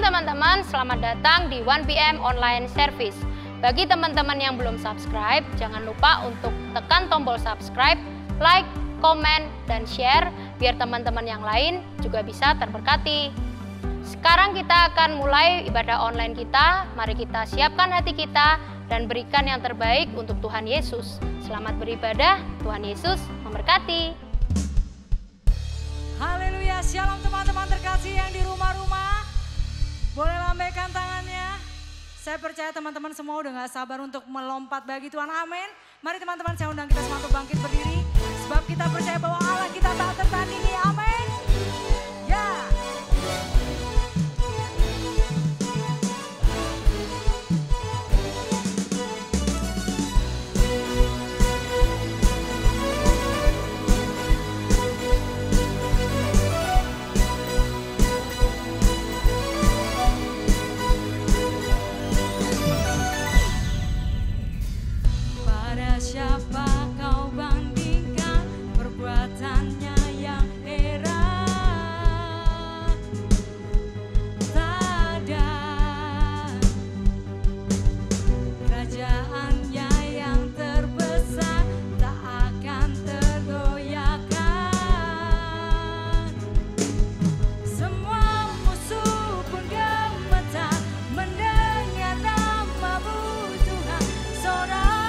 teman-teman, selamat datang di 1PM Online Service. Bagi teman-teman yang belum subscribe, jangan lupa untuk tekan tombol subscribe, like, komen, dan share biar teman-teman yang lain juga bisa terberkati. Sekarang kita akan mulai ibadah online kita. Mari kita siapkan hati kita dan berikan yang terbaik untuk Tuhan Yesus. Selamat beribadah, Tuhan Yesus memberkati. Haleluya, shalom teman-teman terkasih yang di rumah-rumah. Boleh lambaikan tangannya. Saya percaya teman-teman semua udah gak sabar untuk melompat bagi Tuhan, amin. Mari teman-teman, saya undang kita semua untuk bangkit berdiri. Sebab kita percaya bahwa Allah kita tak tertandingi, amin. Ya. Siapa kau bandingkan perbuatannya yang heran? Tak ada kerajaannya yang terbesar, tak akan tergoyahkan. Semua musuh pun gemetar mendengar nama-Mu Tuhan. Sorak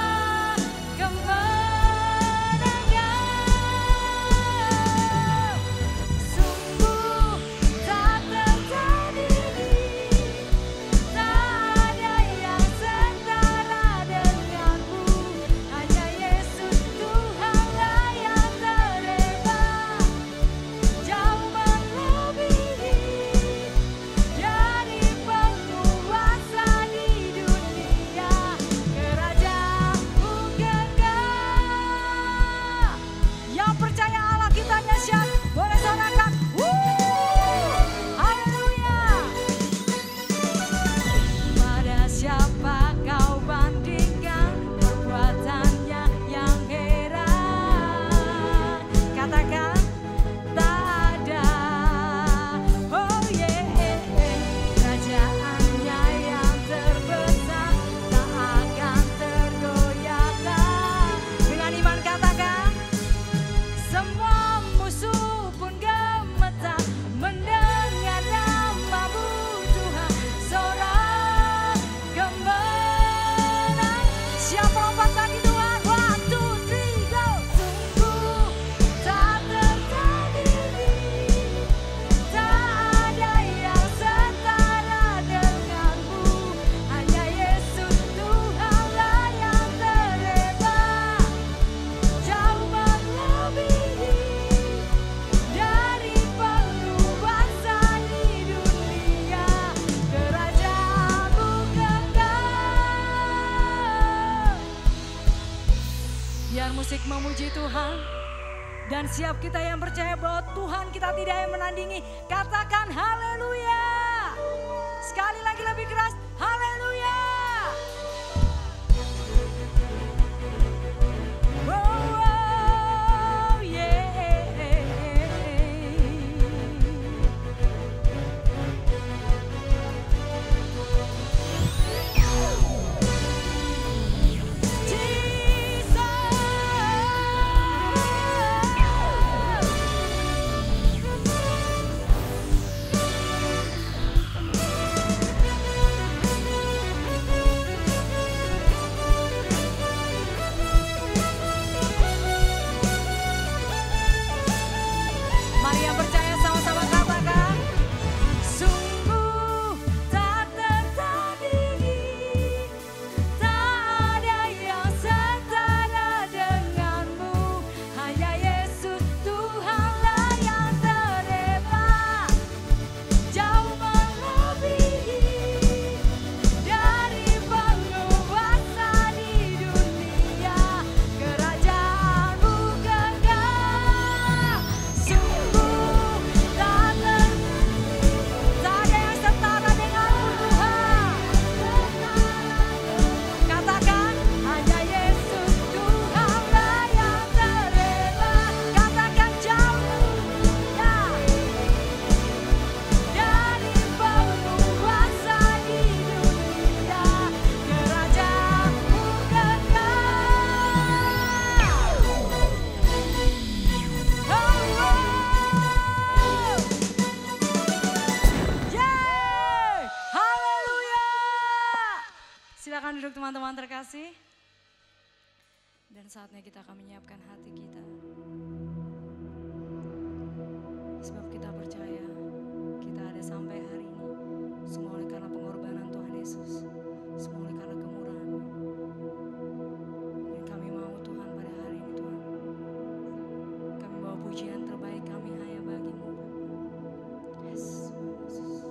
memuji Tuhan. Dan siap kita yang percaya bahwa Tuhan kita tidak yang menandingi. Katakan haleluya. Sekali lagi lebih keras, haleluya. Oh, yeah. teman-teman terkasih. Dan saatnya kita akan menyiapkan hati kita. Sebab kita percaya kita ada sampai hari ini. Semua oleh karena pengorbanan Tuhan Yesus. Semua oleh karena kemurahan. Dan kami mau Tuhan pada hari ini Tuhan. Kami bawa pujian terbaik kami hanya bagi-Mu. Yes, Yesus.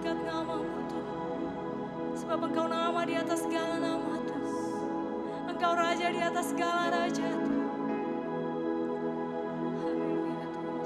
angkat nama-Mu Tuhan. Sebab Engkau nama di atas segala nama Tuhan. Engkau Raja di atas segala raja Tuhan. Haleluya Tuhan.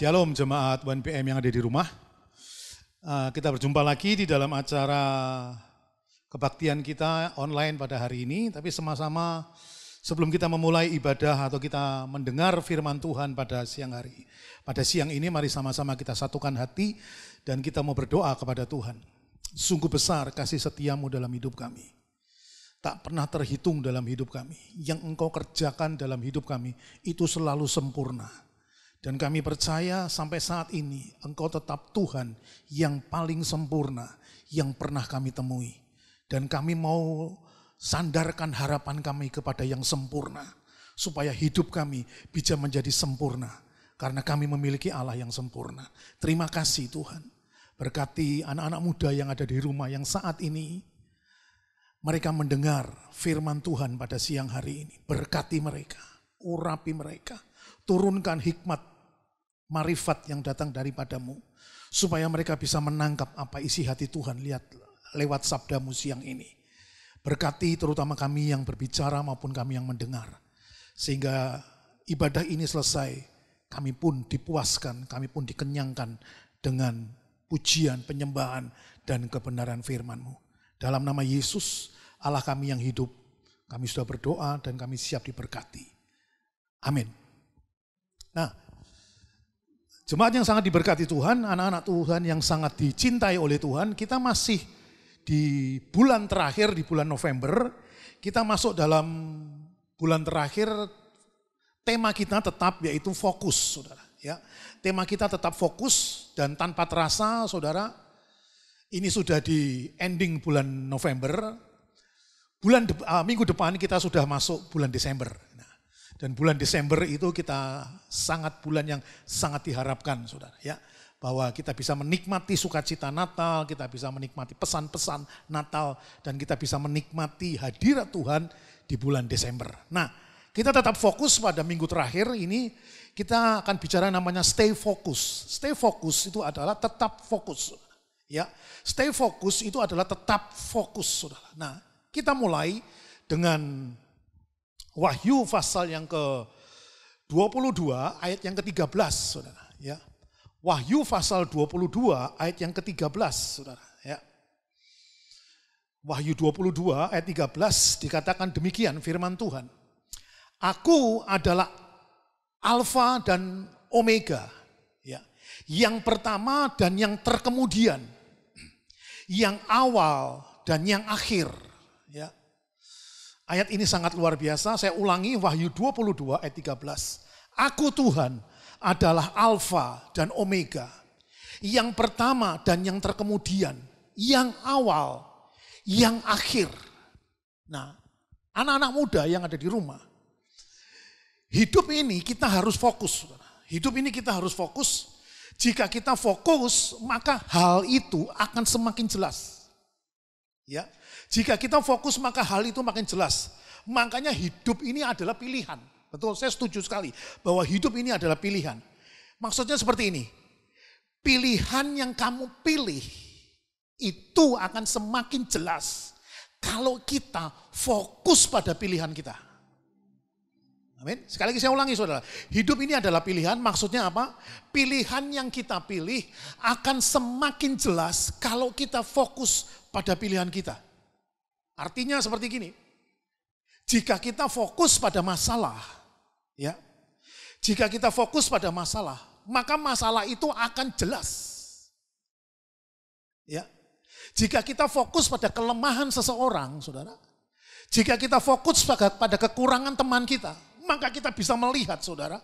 Shalom jemaat 1PM yang ada di rumah. Kita berjumpa lagi di dalam acara kebaktian kita online pada hari ini. Tapi sama-sama sebelum kita memulai ibadah atau kita mendengar firman Tuhan pada siang hari. Pada siang ini mari sama-sama kita satukan hati dan kita mau berdoa kepada Tuhan. Sungguh besar kasih setiamu dalam hidup kami. tak pernah terhitung dalam hidup kami. Yang Engkau kerjakan dalam hidup kami itu selalu sempurna. Dan kami percaya sampai saat ini Engkau tetap Tuhan yang paling sempurna yang pernah kami temui. Dan kami mau sandarkan harapan kami kepada yang sempurna. Supaya hidup kami bisa menjadi sempurna. Karena kami memiliki Allah yang sempurna. Terima kasih Tuhan. Berkati anak-anak muda yang ada di rumah yang saat ini mereka mendengar firman Tuhan pada siang hari ini. Berkati mereka, urapi mereka, turunkan hikmat, marifat yang datang daripadamu. Supaya mereka bisa menangkap apa isi hati Tuhan lewat sabdamu siang ini. Berkati terutama kami yang berbicara maupun kami yang mendengar. Sehingga ibadah ini selesai, kami pun dipuaskan, kami pun dikenyangkan dengan pujian, penyembahan, dan kebenaran firman-Mu. Dalam nama Yesus, Allah kami yang hidup, kami sudah berdoa dan kami siap diberkati. Amin. Nah, jemaat yang sangat diberkati Tuhan, anak-anak Tuhan yang sangat dicintai oleh Tuhan, kita masih di bulan terakhir, di bulan November, kita masuk dalam bulan terakhir, tema kita tetap yaitu fokus, saudara. Ya, tema kita tetap fokus dan tanpa terasa, saudara, ini sudah di ending bulan November, minggu depan kita sudah masuk bulan Desember. Nah, dan bulan Desember itu kita bulan yang sangat diharapkan, saudara. Ya, bahwa kita bisa menikmati sukacita Natal, kita bisa menikmati pesan-pesan Natal, dan kita bisa menikmati hadirat Tuhan di bulan Desember. Nah, kita tetap fokus pada minggu terakhir ini, kita akan bicara namanya stay focus. Stay focus itu adalah tetap fokus. Ya, stay focus itu adalah tetap fokus, saudara. Nah, kita mulai dengan Wahyu pasal yang ke-22 ayat yang ke-13, saudara. Ya, Wahyu pasal 22 ayat yang ke-13, saudara. Ya, Wahyu 22 ayat 13 dikatakan demikian firman Tuhan. Aku adalah Alfa dan Omega, ya, yang pertama dan yang terkemudian, yang awal dan yang akhir. Ya. Ayat ini sangat luar biasa, saya ulangi Wahyu 22 ayat 13. Aku Tuhan adalah Alfa dan Omega, yang pertama dan yang terkemudian, yang awal, yang akhir. Nah, anak-anak muda yang ada di rumah, hidup ini kita harus fokus. Hidup ini kita harus fokus. Jika kita fokus, maka hal itu akan semakin jelas. Ya, jika kita fokus, maka hal itu makin jelas. Makanya hidup ini adalah pilihan. Betul, saya setuju sekali bahwa hidup ini adalah pilihan. Maksudnya seperti ini. Pilihan yang kamu pilih itu akan semakin jelas kalau kita fokus pada pilihan kita. Amin. Sekali lagi saya ulangi, saudara. Hidup ini adalah pilihan, maksudnya apa? Pilihan yang kita pilih akan semakin jelas kalau kita fokus pada pilihan kita. Artinya seperti gini. Jika kita fokus pada masalah, ya. Jika kita fokus pada masalah, maka masalah itu akan jelas. Ya. Jika kita fokus pada kelemahan seseorang, saudara. Jika kita fokus pada kekurangan teman kita, maka kita bisa melihat, saudara,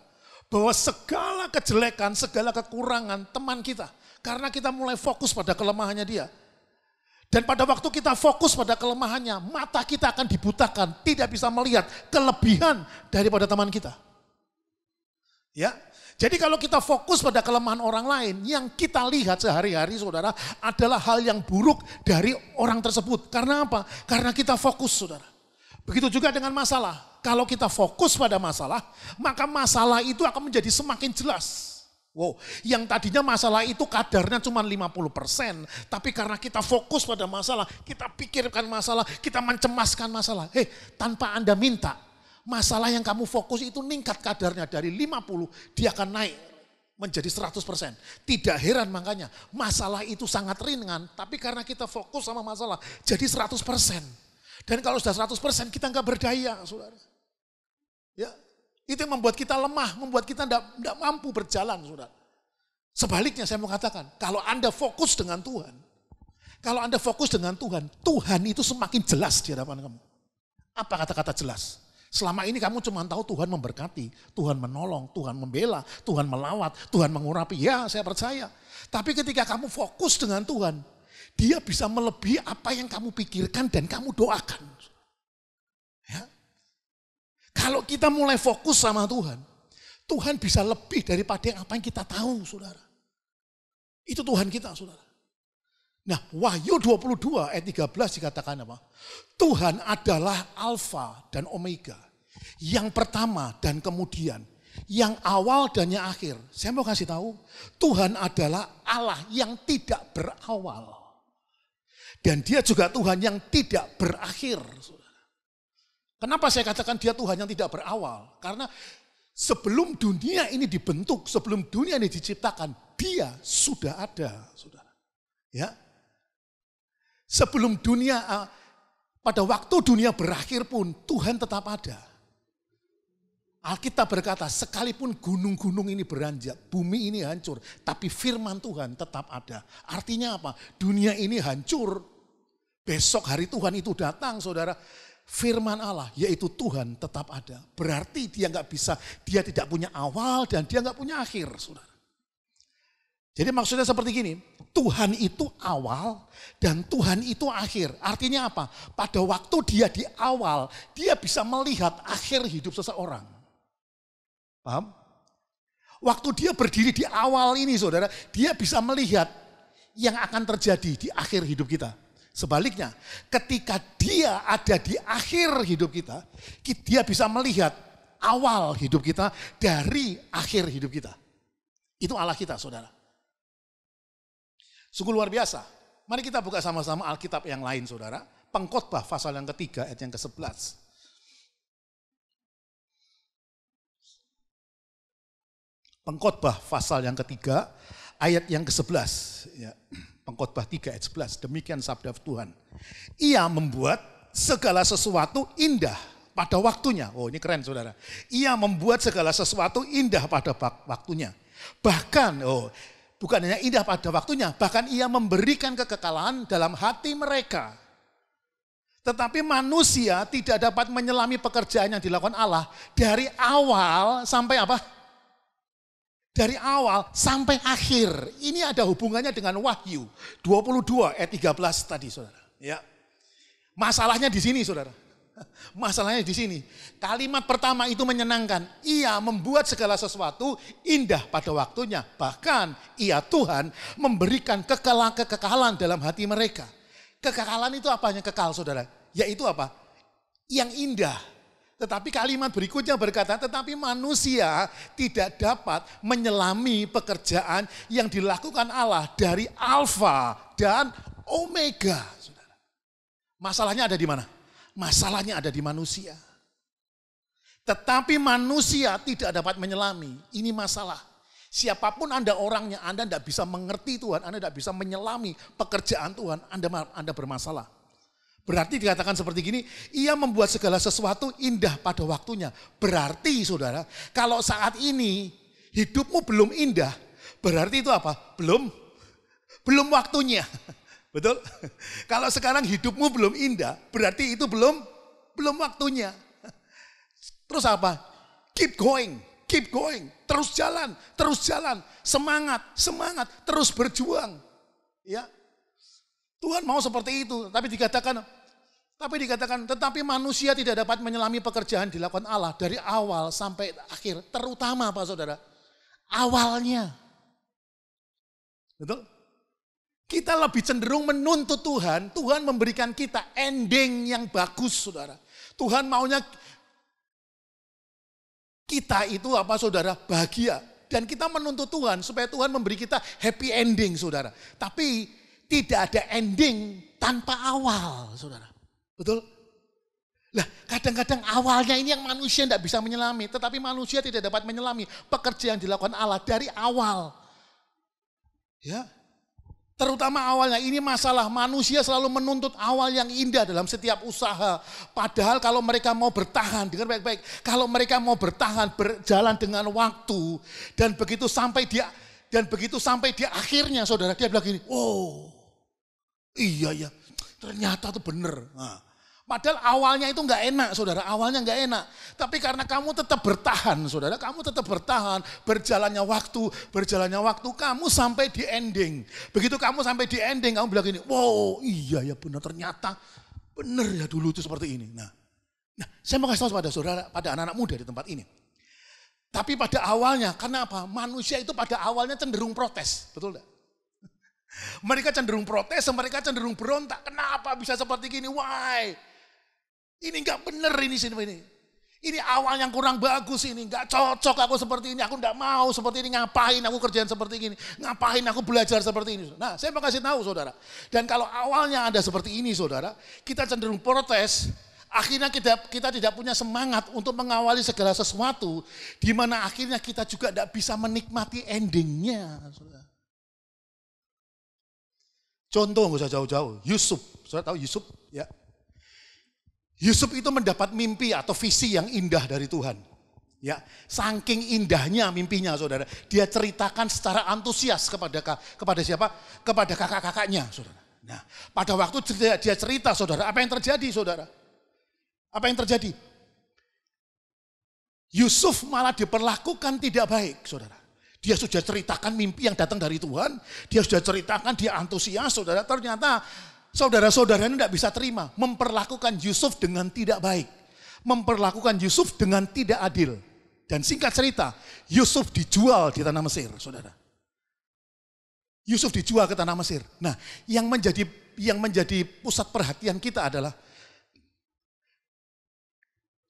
bahwa segala kejelekan, segala kekurangan teman kita, karena kita mulai fokus pada kelemahannya dia. Dan pada waktu kita fokus pada kelemahannya, mata kita akan dibutakan, tidak bisa melihat kelebihan daripada teman kita. Ya, jadi kalau kita fokus pada kelemahan orang lain, yang kita lihat sehari-hari, saudara, adalah hal yang buruk dari orang tersebut. Karena apa? Karena kita fokus, saudara. Begitu juga dengan masalah. Kalau kita fokus pada masalah, maka masalah itu akan menjadi semakin jelas. Wow, yang tadinya masalah itu kadarnya cuma 50%, tapi karena kita fokus pada masalah, kita pikirkan masalah, kita mencemaskan masalah. Tanpa Anda minta, masalah yang kamu fokus itu meningkat kadarnya dari 50, dia akan naik menjadi 100%. Tidak heran makanya, masalah itu sangat ringan, tapi karena kita fokus sama masalah, jadi 100%. Dan kalau sudah 100% kita nggak berdaya, saudara. Ya, itu yang membuat kita lemah, membuat kita tidak mampu berjalan, saudara. Sebaliknya saya mau katakan, kalau Anda fokus dengan Tuhan, kalau Anda fokus dengan Tuhan, Tuhan itu semakin jelas di hadapan kamu. Apa kata-kata jelas? Selama ini kamu cuma tahu Tuhan memberkati, Tuhan menolong, Tuhan membela, Tuhan melawat, Tuhan mengurapi. Ya, saya percaya. Tapi ketika kamu fokus dengan Tuhan, Dia bisa melebihi apa yang kamu pikirkan dan kamu doakan. Ya. Kalau kita mulai fokus sama Tuhan, Tuhan bisa lebih daripada apa yang kita tahu, saudara. Itu Tuhan kita, saudara. Nah, Wahyu 22 ayat 13 dikatakan apa? Tuhan adalah Alfa dan Omega. Yang pertama dan kemudian. Yang awal dan yang akhir. Saya mau kasih tahu, Tuhan adalah Allah yang tidak berawal. Dan Dia juga Tuhan yang tidak berakhir. Saudara. Kenapa saya katakan Dia Tuhan yang tidak berawal? Karena sebelum dunia ini dibentuk, sebelum dunia ini diciptakan, Dia sudah ada, saudara. Ya. Sebelum dunia, pada waktu dunia berakhir pun Tuhan tetap ada. Alkitab berkata, sekalipun gunung-gunung ini beranjak, bumi ini hancur, tapi firman Tuhan tetap ada. Artinya apa? Dunia ini hancur, besok hari Tuhan itu datang, saudara. Firman Allah, yaitu Tuhan tetap ada. Berarti Dia nggak bisa, Dia tidak punya awal dan Dia nggak punya akhir, saudara. Jadi maksudnya seperti gini, Tuhan itu awal dan Tuhan itu akhir. Artinya apa? Pada waktu Dia di awal, Dia bisa melihat akhir hidup seseorang. Paham? Waktu Dia berdiri di awal ini, saudara, Dia bisa melihat yang akan terjadi di akhir hidup kita. Sebaliknya, ketika Dia ada di akhir hidup kita, Dia bisa melihat awal hidup kita dari akhir hidup kita. Itu Allah kita, saudara. Sungguh luar biasa. Mari kita buka sama-sama Alkitab yang lain, saudara. Pengkhotbah pasal yang ketiga ayat yang ke-11. Pengkhotbah pasal yang ketiga ayat yang ke-11. Ya. Pengkhotbah 3 ayat 11. Demikian sabda Tuhan. Ia membuat segala sesuatu indah pada waktunya. Oh, ini keren, saudara. Ia membuat segala sesuatu indah pada waktunya. Bahkan, bukan hanya indah pada waktunya, bahkan Ia memberikan kekekalan dalam hati mereka. Tetapi manusia tidak dapat menyelami pekerjaan yang dilakukan Allah dari awal sampai apa? Dari awal sampai akhir. Ini ada hubungannya dengan Wahyu 22 ayat 13 tadi, saudara. Ya. Masalahnya di sini, saudara. Masalahnya di sini. Kalimat pertama itu menyenangkan. Ia membuat segala sesuatu indah pada waktunya. Bahkan Ia Tuhan memberikan kekekalan dalam hati mereka. Kekekalan itu apa yang kekal, saudara? Yaitu apa? Yang indah. Tetapi kalimat berikutnya berkata, tetapi manusia tidak dapat menyelami pekerjaan yang dilakukan Allah dari Alfa dan Omega. Saudara. Masalahnya ada di mana? Masalahnya ada di manusia. Tetapi manusia tidak dapat menyelami. Ini masalah. Siapapun Anda orangnya, Anda tidak bisa mengerti Tuhan, Anda tidak bisa menyelami pekerjaan Tuhan, Anda bermasalah. Berarti dikatakan seperti gini, Ia membuat segala sesuatu indah pada waktunya. Berarti, saudara, kalau saat ini hidupmu belum indah, berarti itu apa? Belum waktunya. Betul? Kalau sekarang hidupmu belum indah, berarti itu belum waktunya. Terus apa? Keep going, terus jalan, semangat, terus berjuang. Ya. Tuhan mau seperti itu, tapi dikatakan, tetapi manusia tidak dapat menyelami pekerjaan dilakukan Allah dari awal sampai akhir. Terutama apa, saudara? Awalnya. Betul? Kita lebih cenderung menuntut Tuhan. Tuhan memberikan kita ending yang bagus, saudara. Tuhan maunya kita itu apa, saudara? Bahagia. Dan kita menuntut Tuhan supaya Tuhan memberi kita happy ending, saudara. Tapi tidak ada ending tanpa awal, saudara. Betul? Lah, kadang-kadang awalnya ini yang manusia tidak bisa menyelami. Tetapi manusia tidak dapat menyelami pekerjaan yang dilakukan Allah dari awal. Ya. Terutama awalnya, ini masalah manusia selalu menuntut awal yang indah dalam setiap usaha. Padahal kalau mereka mau bertahan, dengar baik-baik, kalau mereka mau bertahan, berjalan dengan waktu, dan begitu sampai di akhirnya, saudara, dia bilang gini, oh iya ya, ternyata itu benar. Nah, Padahal awalnya itu nggak enak, saudara. Awalnya nggak enak. Tapi karena kamu tetap bertahan, saudara. Kamu tetap bertahan. Berjalannya waktu, kamu sampai di ending. Begitu kamu sampai di ending, kamu bilang gini, wow iya ya benar, ternyata benar ya dulu itu seperti ini. Nah saya mau kasih tahu pada saudara, pada anak-anak muda di tempat ini. Tapi pada awalnya, kenapa? Manusia itu pada awalnya cenderung protes, betul enggak? Mereka cenderung protes, mereka cenderung berontak. Kenapa bisa seperti gini? Why? Ini enggak benar ini. Ini awal yang kurang bagus ini. Enggak cocok aku seperti ini. Aku enggak mau seperti ini. Ngapain aku kerjaan seperti ini? Ngapain aku belajar seperti ini? Nah, saya mau kasih tahu saudara. Dan kalau awalnya ada seperti ini saudara, kita cenderung protes. Akhirnya kita tidak punya semangat untuk mengawali segala sesuatu. Di mana akhirnya kita juga tidak bisa menikmati endingnya. Saudara. Contoh nggak usah jauh-jauh. Yusuf, saudara tahu Yusuf? Ya. Yusuf itu mendapat mimpi atau visi yang indah dari Tuhan. Ya, saking indahnya mimpinya saudara. Dia ceritakan secara antusias kepada siapa? Kepada kakak-kakaknya saudara. Nah, pada waktu dia cerita saudara, apa yang terjadi saudara? Apa yang terjadi? Yusuf malah diperlakukan tidak baik, saudara. Dia sudah ceritakan mimpi yang datang dari Tuhan. Dia sudah ceritakan, dia antusias, saudara. Ternyata saudara-saudaranya tidak bisa terima. Memperlakukan Yusuf dengan tidak baik. Memperlakukan Yusuf dengan tidak adil. Dan singkat cerita, Yusuf dijual di tanah Mesir, saudara. Yusuf dijual ke tanah Mesir. Nah, yang menjadi pusat perhatian kita adalah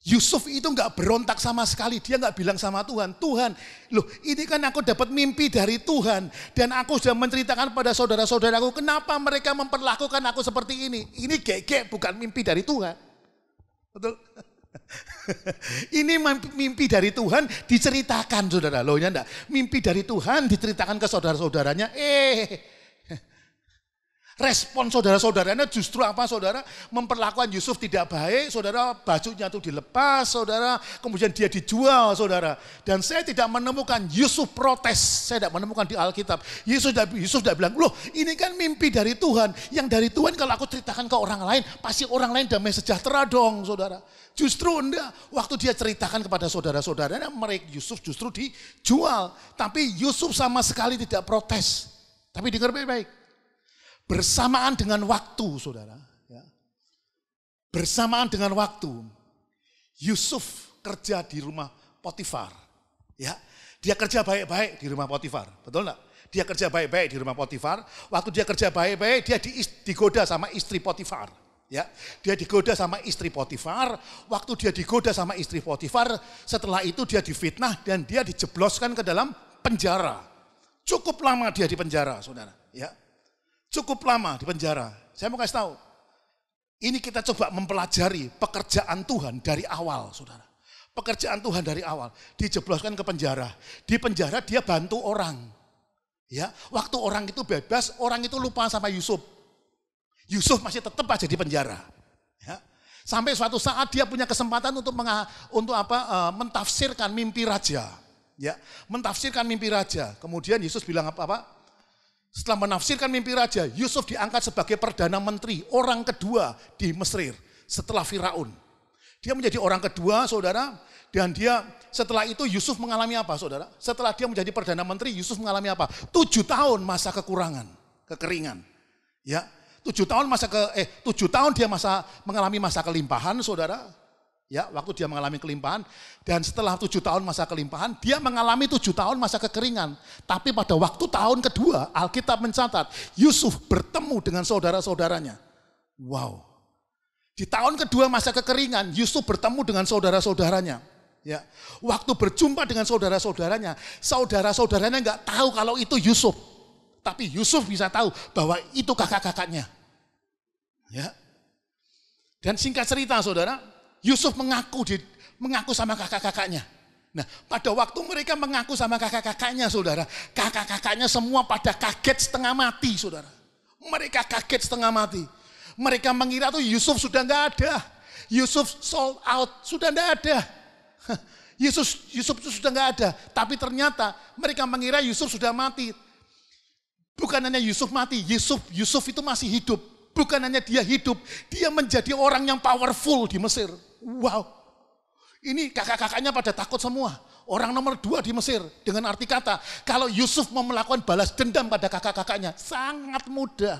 Yusuf itu enggak berontak sama sekali, dia enggak bilang sama Tuhan, Tuhan, loh ini kan aku dapat mimpi dari Tuhan dan aku sudah menceritakan pada saudara-saudaraku, kenapa mereka memperlakukan aku seperti ini? Ini gegek bukan mimpi dari Tuhan. Betul? Ini mimpi dari Tuhan diceritakan saudara, loh ya enggak? Mimpi dari Tuhan diceritakan ke saudara-saudaranya, respon saudara-saudaranya justru apa saudara? Memperlakukan Yusuf tidak baik, saudara, bajunya itu dilepas, saudara, kemudian dia dijual, saudara. Dan saya tidak menemukan Yusuf protes, saya tidak menemukan di Alkitab. Yusuf sudah bilang, loh ini kan mimpi dari Tuhan, yang dari Tuhan kalau aku ceritakan ke orang lain, pasti orang lain damai sejahtera dong, saudara. Justru enggak, waktu dia ceritakan kepada saudara-saudaranya, mereka Yusuf justru dijual. Tapi Yusuf sama sekali tidak protes. Tapi dengar baik-baik. Bersamaan dengan waktu, saudara. Ya. Bersamaan dengan waktu, Yusuf kerja di rumah Potifar. Ya, dia kerja baik-baik di rumah Potifar, betul enggak? Dia kerja baik-baik di rumah Potifar. Waktu dia kerja baik-baik, dia digoda sama istri Potifar. Ya, dia digoda sama istri Potifar. Waktu dia digoda sama istri Potifar, setelah itu dia difitnah dan dia dijebloskan ke dalam penjara. Cukup lama dia di penjara, saudara. Ya. Cukup lama di penjara. Saya mau kasih tahu. Ini kita coba mempelajari pekerjaan Tuhan dari awal, saudara. Pekerjaan Tuhan dari awal. Dijebloskan ke penjara. Di penjara dia bantu orang. Ya, waktu orang itu bebas, orang itu lupa sama Yusuf. Yusuf masih tetap aja di penjara. Ya. Sampai suatu saat dia punya kesempatan untuk mentafsirkan mimpi raja. Ya, mentafsirkan mimpi raja. Kemudian Yesus bilang apa? Setelah menafsirkan mimpi raja, Yusuf diangkat sebagai perdana menteri, orang kedua di Mesir setelah Firaun. Dia menjadi orang kedua, saudara, dan dia setelah itu Yusuf mengalami apa, saudara? Setelah dia menjadi perdana menteri, Yusuf mengalami apa? 7 tahun masa kekeringan. Ya, 7 tahun dia mengalami masa kelimpahan, saudara. Ya, waktu dia mengalami kelimpahan dan setelah 7 tahun masa kelimpahan, dia mengalami 7 tahun masa kekeringan. Tapi pada waktu tahun kedua, Alkitab mencatat, Yusuf bertemu dengan saudara-saudaranya. Wow. Di tahun kedua masa kekeringan, Yusuf bertemu dengan saudara-saudaranya. Ya, waktu berjumpa dengan saudara-saudaranya enggak tahu kalau itu Yusuf. Tapi Yusuf bisa tahu bahwa itu kakak-kakaknya. Ya. Dan singkat cerita, saudara, Yusuf mengaku sama kakak-kakaknya. Nah, pada waktu mereka mengaku sama kakak-kakaknya, saudara, kakak-kakaknya semua pada kaget setengah mati, saudara. Mereka kaget setengah mati. Mereka mengira tuh Yusuf sudah enggak ada. Yusuf sold out, sudah enggak ada. Yusuf sudah enggak ada. Tapi ternyata mereka mengira Yusuf sudah mati. Bukan hanya Yusuf mati, Yusuf itu masih hidup. Bukan hanya dia hidup, dia menjadi orang yang powerful di Mesir. Wow. Ini kakak-kakaknya pada takut semua. Orang nomor 2 di Mesir. Dengan arti kata, kalau Yusuf mau melakukan balas dendam pada kakak-kakaknya, sangat mudah.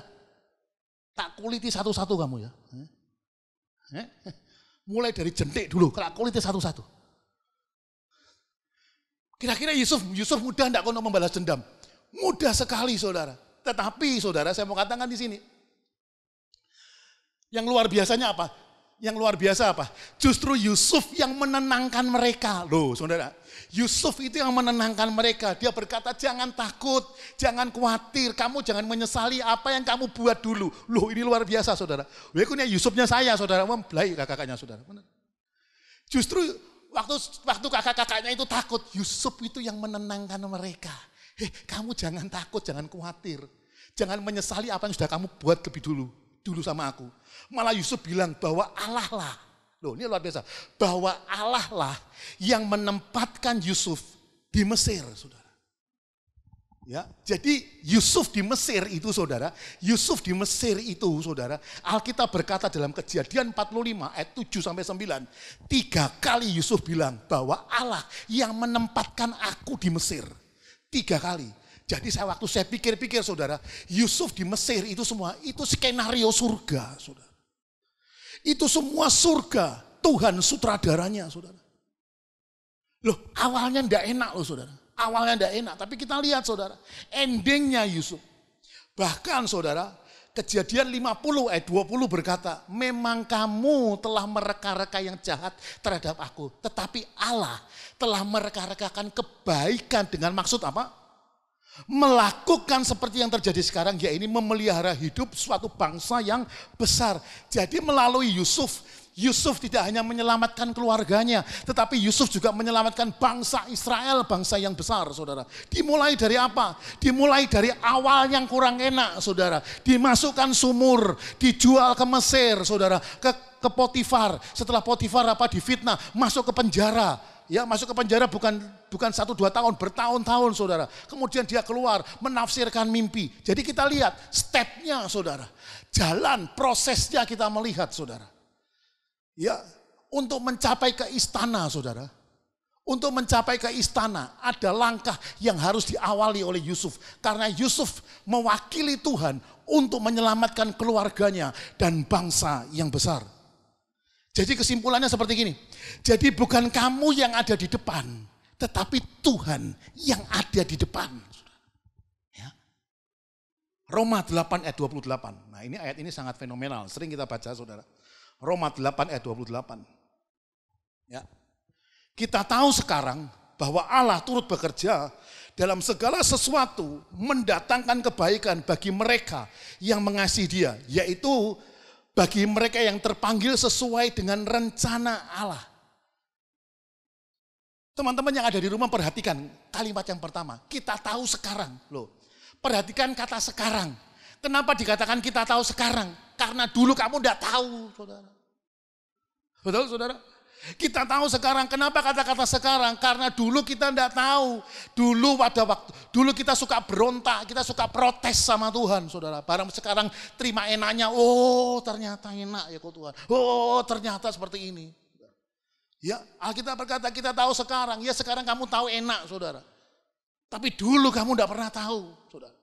Tak kuliti satu-satu kamu ya. Mulai dari jentik dulu, tak kuliti satu-satu. Kira-kira Yusuf mudah enggak untuk membalas dendam? Mudah sekali saudara. Tetapi saudara, saya mau katakan di sini. Yang luar biasanya apa? Yang luar biasa apa? Justru Yusuf yang menenangkan mereka. Loh saudara, Yusuf itu yang menenangkan mereka. Dia berkata jangan takut, jangan khawatir, kamu jangan menyesali apa yang kamu buat dulu. Loh ini luar biasa saudara. Ini Yusufnya saya saudara, membelai kakak-kakaknya saudara. Justru waktu kakak-kakaknya itu takut, Yusuf itu yang menenangkan mereka. Kamu jangan takut, jangan khawatir. Jangan menyesali apa yang sudah kamu buat lebih dulu sama aku. Malah Yusuf bilang bahwa Allah lah. Loh ini luar biasa. Bahwa Allah lah yang menempatkan Yusuf di Mesir saudara. Ya, jadi Yusuf di Mesir itu saudara. Yusuf di Mesir itu saudara. Alkitab berkata dalam Kejadian 45 ayat 7 sampai 9. 3 kali Yusuf bilang bahwa Allah yang menempatkan aku di Mesir. 3 kali. Jadi waktu saya pikir-pikir saudara, Yusuf di Mesir itu semua, itu skenario surga saudara. Itu semua surga, Tuhan sutradaranya saudara. Loh awalnya enggak enak loh saudara, awalnya enggak enak. Tapi kita lihat saudara, endingnya Yusuf. Bahkan saudara, Kejadian 50 ayat 20 berkata, memang kamu telah mereka-reka yang jahat terhadap aku. Tetapi Allah telah mereka-rekakan kebaikan dengan maksud apa? Melakukan seperti yang terjadi sekarang, yaitu memelihara hidup suatu bangsa yang besar. Jadi melalui Yusuf tidak hanya menyelamatkan keluarganya, tetapi Yusuf juga menyelamatkan bangsa Israel, bangsa yang besar saudara. Dimulai dari apa? Dimulai dari awal yang kurang enak saudara. Dimasukkan sumur, dijual ke Mesir saudara, ke Potifar. Setelah Potifar difitnah, masuk ke penjara. Ya masuk ke penjara bukan 1-2 tahun, bertahun-tahun saudara. Kemudian dia keluar menafsirkan mimpi. Jadi kita lihat stepnya saudara. Jalan prosesnya kita melihat saudara. Ya untuk mencapai ke istana saudara. Untuk mencapai ke istana ada langkah yang harus diawali oleh Yusuf. Karena Yusuf mewakili Tuhan untuk menyelamatkan keluarganya dan bangsa yang besar. Jadi kesimpulannya seperti gini. Jadi bukan kamu yang ada di depan, tetapi Tuhan yang ada di depan. Ya. Roma 8 ayat 28. Nah ini ayat ini sangat fenomenal, sering kita baca saudara. Roma 8 ayat 28. Ya. Kita tahu sekarang bahwa Allah turut bekerja dalam segala sesuatu mendatangkan kebaikan bagi mereka yang mengasihi Dia, yaitu bagi mereka yang terpanggil sesuai dengan rencana Allah. Teman-teman yang ada di rumah perhatikan kalimat yang pertama. Kita tahu sekarang. Loh, perhatikan kata sekarang. Kenapa dikatakan kita tahu sekarang? Karena dulu kamu tidak tahu, saudara. Betul, saudara? Kita tahu sekarang. Kenapa kata-kata sekarang? Karena dulu kita tidak tahu. Dulu kita suka berontak, kita suka protes sama Tuhan, saudara. Barang sekarang terima enaknya, oh ternyata enak ya kok Tuhan. Oh ternyata seperti ini. Ya, Alkitab berkata kita tahu sekarang. Ya sekarang kamu tahu enak, saudara. Tapi dulu kamu tidak pernah tahu, saudara.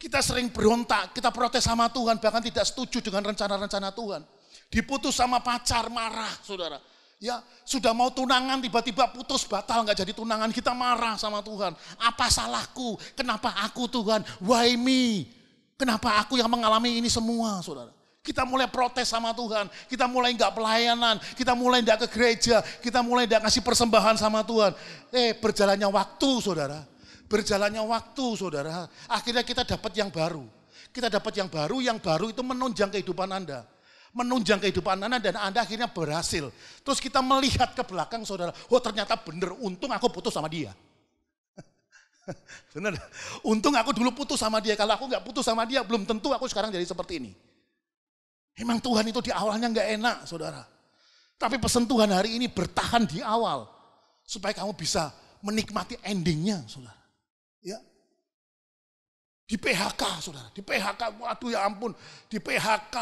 Kita sering berontak, kita protes sama Tuhan, bahkan tidak setuju dengan rencana-rencana Tuhan. Diputus sama pacar, marah saudara. Ya sudah mau tunangan tiba-tiba putus, batal nggak jadi tunangan, kita marah sama Tuhan. Apa salahku? Kenapa aku Tuhan? Why me? Kenapa aku yang mengalami ini semua saudara? Kita mulai protes sama Tuhan, kita mulai nggak pelayanan, kita mulai nggak ke gereja, kita mulai nggak ngasih persembahan sama Tuhan. Berjalannya waktu saudara, berjalannya waktu saudara, akhirnya kita dapat yang baru. Kita dapat yang baru itu menunjang kehidupan Anda. Menunjang kehidupan Anda dan Anda akhirnya berhasil. Terus kita melihat ke belakang saudara, oh ternyata bener, untung aku putus sama dia. Bener, untung aku dulu putus sama dia, kalau aku gak putus sama dia belum tentu aku sekarang jadi seperti ini. Emang Tuhan itu di awalnya gak enak saudara. Tapi pesan Tuhan hari ini bertahan di awal, supaya kamu bisa menikmati endingnya saudara. Ya. Di PHK saudara, di PHK, waduh ya ampun, di PHK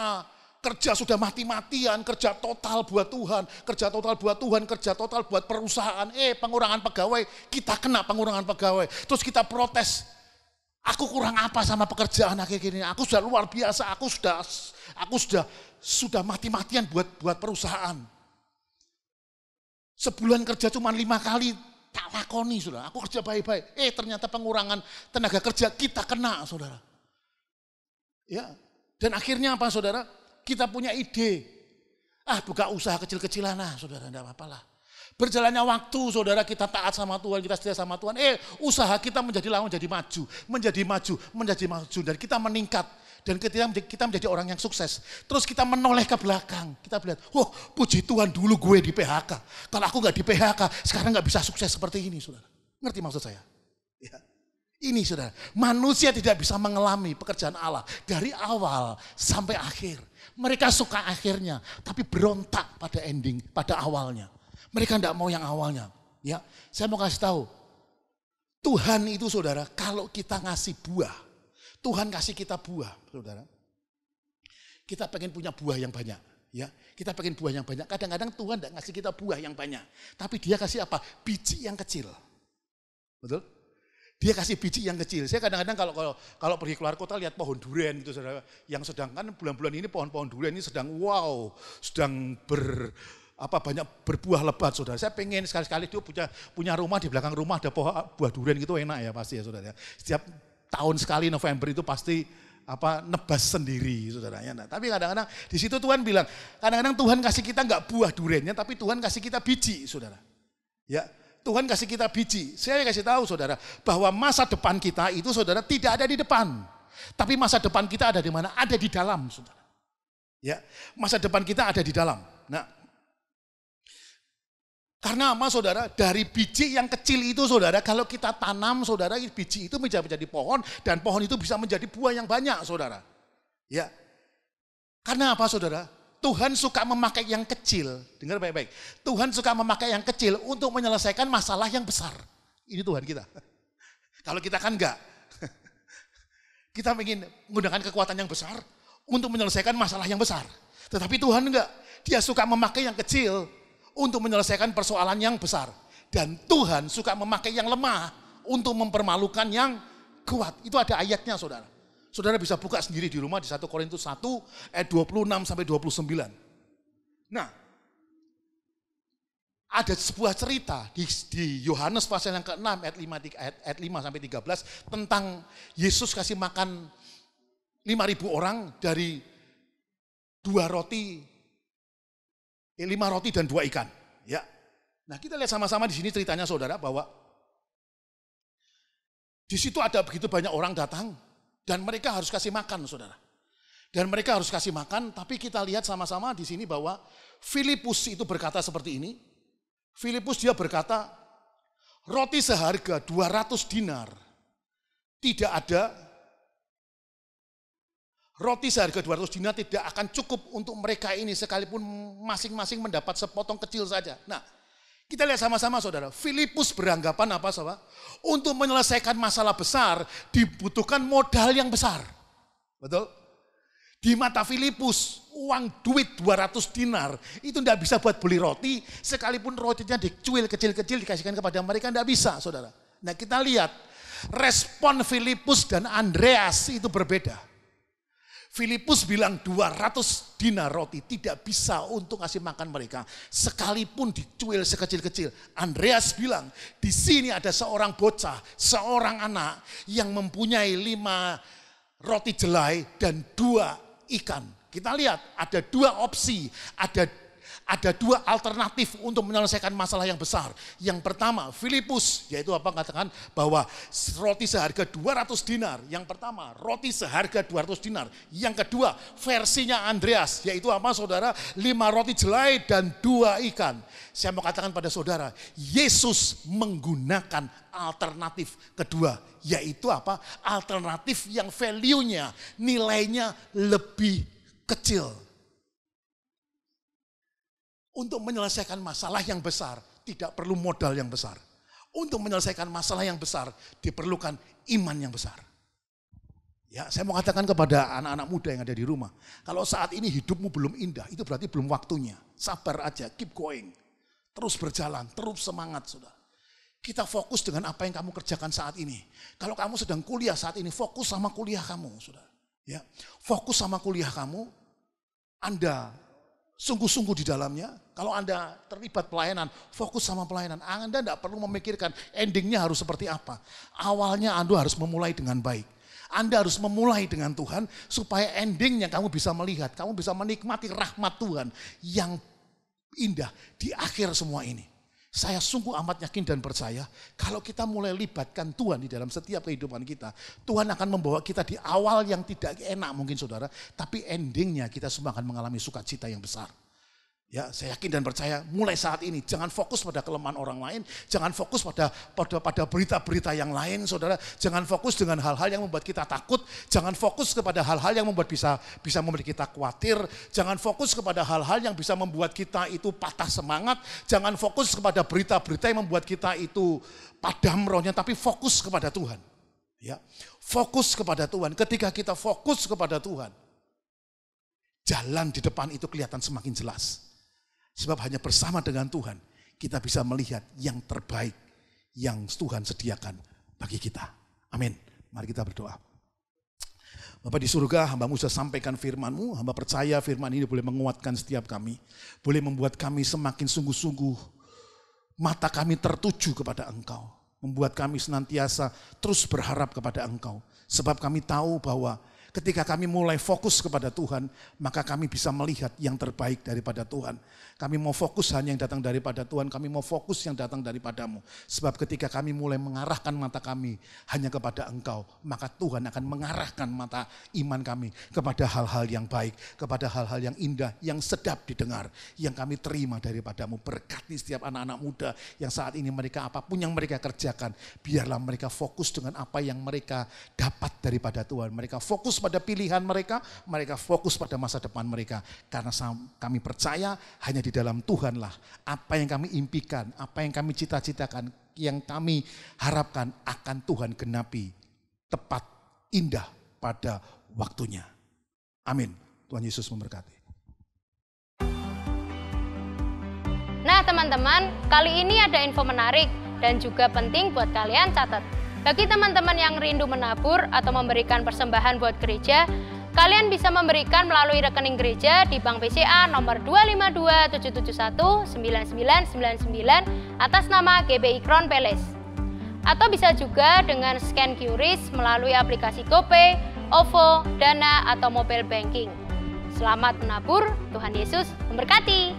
kerja sudah mati-matian, kerja total buat Tuhan, kerja total buat Tuhan, kerja total buat perusahaan, pengurangan pegawai, kita kena pengurangan pegawai, terus kita protes, aku kurang apa sama pekerjaan akhir ini, aku sudah luar biasa, aku sudah mati-matian buat perusahaan. Sebulan kerja cuma 5 kali, tak lakoni saudara, aku kerja baik-baik. Ternyata pengurangan tenaga kerja kita kena saudara. Ya, dan akhirnya apa saudara? Kita punya ide. Buka usaha kecil-kecilan saudara, enggak apa-apalah. Berjalannya waktu saudara, kita taat sama Tuhan, kita setia sama Tuhan. Usaha kita menjadi lama menjadi maju. Dan kita meningkat. Dan kita menjadi orang yang sukses. Terus kita menoleh ke belakang. Kita melihat, puji Tuhan dulu gue di PHK. Kalau aku gak di PHK, sekarang gak bisa sukses seperti ini saudara. Ngerti maksud saya? Ya. Ini saudara, manusia tidak bisa mengalami pekerjaan Allah. Dari awal sampai akhir. Mereka suka akhirnya, tapi berontak pada ending, pada awalnya. Mereka gak mau yang awalnya. Ya, saya mau kasih tahu. Tuhan itu saudara, kalau kita ngasih buah, Tuhan kasih kita buah, saudara. Kita pengen punya buah yang banyak, ya. Kita pengen buah yang banyak. Kadang-kadang Tuhan tidak ngasih kita buah yang banyak, tapi Dia kasih apa? Biji yang kecil, betul? Dia kasih biji yang kecil. Saya kadang-kadang kalau pergi keluar kota lihat pohon durian itu, saudara. Yang sedangkan bulan-bulan ini pohon-pohon durian ini sedang banyak berbuah lebat, saudara. Saya pengen sekali-sekali dia punya rumah, di belakang rumah ada pohon buah durian gitu, enak ya pasti ya saudara. Setiap tahun sekali November itu pasti nebas sendiri saudaranya. Nah, tapi kadang-kadang di situ Tuhan bilang, kadang-kadang Tuhan kasih kita enggak buah duriannya, tapi Tuhan kasih kita biji, saudara. Ya, Tuhan kasih kita biji. Saya kasih tahu saudara, bahwa masa depan kita itu saudara tidak ada di depan. Tapi masa depan kita ada di mana? Ada di dalam, saudara. Ya, masa depan kita ada di dalam. Nah, karena apa saudara? Dari biji yang kecil itu saudara, kalau kita tanam saudara, biji itu menjadi pohon, dan pohon itu bisa menjadi buah yang banyak saudara. Ya. Karena apa saudara? Tuhan suka memakai yang kecil, dengar baik-baik. Tuhan suka memakai yang kecil untuk menyelesaikan masalah yang besar. Ini Tuhan kita. Kalau kita kan enggak. Kita ingin menggunakan kekuatan yang besar untuk menyelesaikan masalah yang besar. Tetapi Tuhan enggak. Dia suka memakai yang kecil untuk menyelesaikan persoalan yang besar. Dan Tuhan suka memakai yang lemah untuk mempermalukan yang kuat. Itu ada ayatnya saudara. Saudara bisa buka sendiri di rumah di 1 Korintus 1 ayat 26 sampai 29. Nah, ada sebuah cerita di Yohanes pasal yang ke-6 ayat 5 sampai 13 tentang Yesus kasih makan 5.000 orang dari 5 roti dan 2 ikan. Ya. Nah, kita lihat sama-sama di sini ceritanya saudara, bahwa di situ ada begitu banyak orang datang dan mereka harus kasih makan saudara. Dan mereka harus kasih makan, tapi kita lihat sama-sama di sini bahwa Filipus itu berkata seperti ini. Filipus dia berkata, roti seharga 200 dinar tidak ada. Roti seharga 200 dinar tidak akan cukup untuk mereka ini sekalipun masing-masing mendapat sepotong kecil saja. Nah, kita lihat sama-sama saudara. Filipus beranggapan apa saudara? Untuk menyelesaikan masalah besar dibutuhkan modal yang besar. Betul? Di mata Filipus, uang duit 200 dinar itu tidak bisa buat beli roti. Sekalipun rotinya dicuil kecil-kecil dikasihkan kepada mereka, tidak bisa saudara. Nah, kita lihat respon Filipus dan Andreas itu berbeda. Filipus bilang 200 dinar roti tidak bisa untuk ngasih makan mereka. Sekalipun dicuil sekecil-kecil. Andreas bilang di sini ada seorang bocah, seorang anak yang mempunyai 5 roti jelai dan 2 ikan. Kita lihat ada 2 opsi, ada 2 alternatif untuk menyelesaikan masalah yang besar. Yang pertama, Filipus, yaitu apa katakan bahwa roti seharga 200 dinar. Yang pertama, roti seharga 200 dinar. Yang kedua, versinya Andreas, yaitu apa saudara? 5 roti jelai dan 2 ikan. Saya mau katakan pada saudara, Yesus menggunakan alternatif kedua, yaitu apa? Alternatif yang value-nya, nilainya lebih kecil. Untuk menyelesaikan masalah yang besar, tidak perlu modal yang besar. Untuk menyelesaikan masalah yang besar, diperlukan iman yang besar. Ya, saya mau katakan kepada anak-anak muda yang ada di rumah, kalau saat ini hidupmu belum indah, itu berarti belum waktunya. Sabar aja, keep going. Terus berjalan, terus semangat, saudara. Kita fokus dengan apa yang kamu kerjakan saat ini. Kalau kamu sedang kuliah saat ini, fokus sama kuliah kamu, saudara. Ya, fokus sama kuliah kamu. Anda sungguh-sungguh di dalamnya. Kalau Anda terlibat pelayanan, fokus sama pelayanan. Anda tidak perlu memikirkan endingnya harus seperti apa. Awalnya Anda harus memulai dengan baik. Anda harus memulai dengan Tuhan supaya endingnya kamu bisa melihat, kamu bisa menikmati rahmat Tuhan yang indah di akhir semua ini. Saya sungguh amat yakin dan percaya kalau kita mulai libatkan Tuhan di dalam setiap kehidupan kita, Tuhan akan membawa kita di awal yang tidak enak mungkin saudara, tapi endingnya kita semua akan mengalami sukacita yang besar. Ya, saya yakin dan percaya mulai saat ini jangan fokus pada kelemahan orang lain, jangan fokus pada berita-berita yang lain, saudara. Jangan fokus dengan hal-hal yang membuat kita takut, jangan fokus kepada hal-hal yang membuat bisa membuat kita khawatir, jangan fokus kepada hal-hal yang bisa membuat kita itu patah semangat, jangan fokus kepada berita-berita yang membuat kita itu padam rohnya, tapi fokus kepada Tuhan. Ya, fokus kepada Tuhan. Ketika kita fokus kepada Tuhan, jalan di depan itu kelihatan semakin jelas. Sebab hanya bersama dengan Tuhan kita bisa melihat yang terbaik yang Tuhan sediakan bagi kita. Amin. Mari kita berdoa. Bapa di surga, hamba-Mu sudah sampaikan firman-Mu. Hamba percaya firman ini boleh menguatkan setiap kami. Boleh membuat kami semakin sungguh-sungguh mata kami tertuju kepada Engkau. Membuat kami senantiasa terus berharap kepada Engkau. Sebab kami tahu bahwa ketika kami mulai fokus kepada Tuhan, maka kami bisa melihat yang terbaik daripada Tuhan. Kami mau fokus hanya yang datang daripada Tuhan, kami mau fokus yang datang daripada-Mu. Sebab ketika kami mulai mengarahkan mata kami hanya kepada Engkau, maka Tuhan akan mengarahkan mata iman kami kepada hal-hal yang baik, kepada hal-hal yang indah, yang sedap didengar, yang kami terima daripada-Mu. Berkati setiap anak-anak muda yang saat ini mereka apapun yang mereka kerjakan, biarlah mereka fokus dengan apa yang mereka dapat daripada Tuhan. Mereka fokus pada pilihan mereka fokus pada masa depan mereka. Karena kami percaya hanya di dalam Tuhanlah apa yang kami impikan, apa yang kami cita-citakan, yang kami harapkan akan Tuhan genapi tepat indah pada waktunya. Amin. Tuhan Yesus memberkati. Nah teman-teman, kali ini ada info menarik dan juga penting buat kalian catat. Bagi teman-teman yang rindu menabur atau memberikan persembahan buat gereja, kalian bisa memberikan melalui rekening gereja di Bank BCA nomor 252-771-9999 atas nama GBI Crown Palace. Atau bisa juga dengan scan QRIS melalui aplikasi GoPay, OVO, Dana, atau mobile banking. Selamat menabur, Tuhan Yesus memberkati.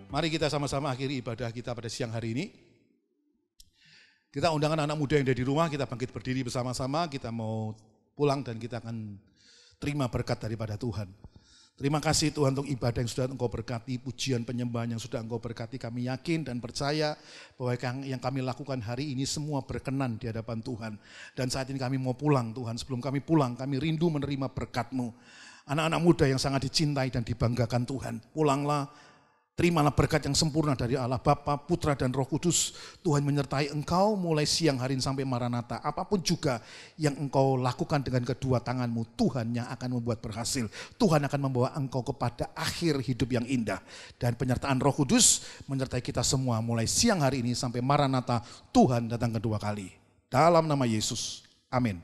Mari kita sama-sama akhiri ibadah kita pada siang hari ini. Kita undang anak muda yang ada di rumah, kita bangkit berdiri bersama-sama, kita mau pulang dan kita akan terima berkat daripada Tuhan. Terima kasih Tuhan untuk ibadah yang sudah Engkau berkati, pujian penyembahan yang sudah Engkau berkati. Kami yakin dan percaya bahwa yang kami lakukan hari ini semua berkenan di hadapan Tuhan. Dan saat ini kami mau pulang Tuhan, sebelum kami pulang kami rindu menerima berkat-Mu. Anak-anak muda yang sangat dicintai dan dibanggakan Tuhan, pulanglah. Terimalah berkat yang sempurna dari Allah Bapa, Putra dan Roh Kudus. Tuhan menyertai engkau mulai siang hari ini sampai Maranatha. Apapun juga yang engkau lakukan dengan kedua tanganmu, Tuhan yang akan membuat berhasil. Tuhan akan membawa engkau kepada akhir hidup yang indah. Dan penyertaan Roh Kudus menyertai kita semua mulai siang hari ini sampai Maranatha. Tuhan datang kedua kali. Dalam nama Yesus. Amin.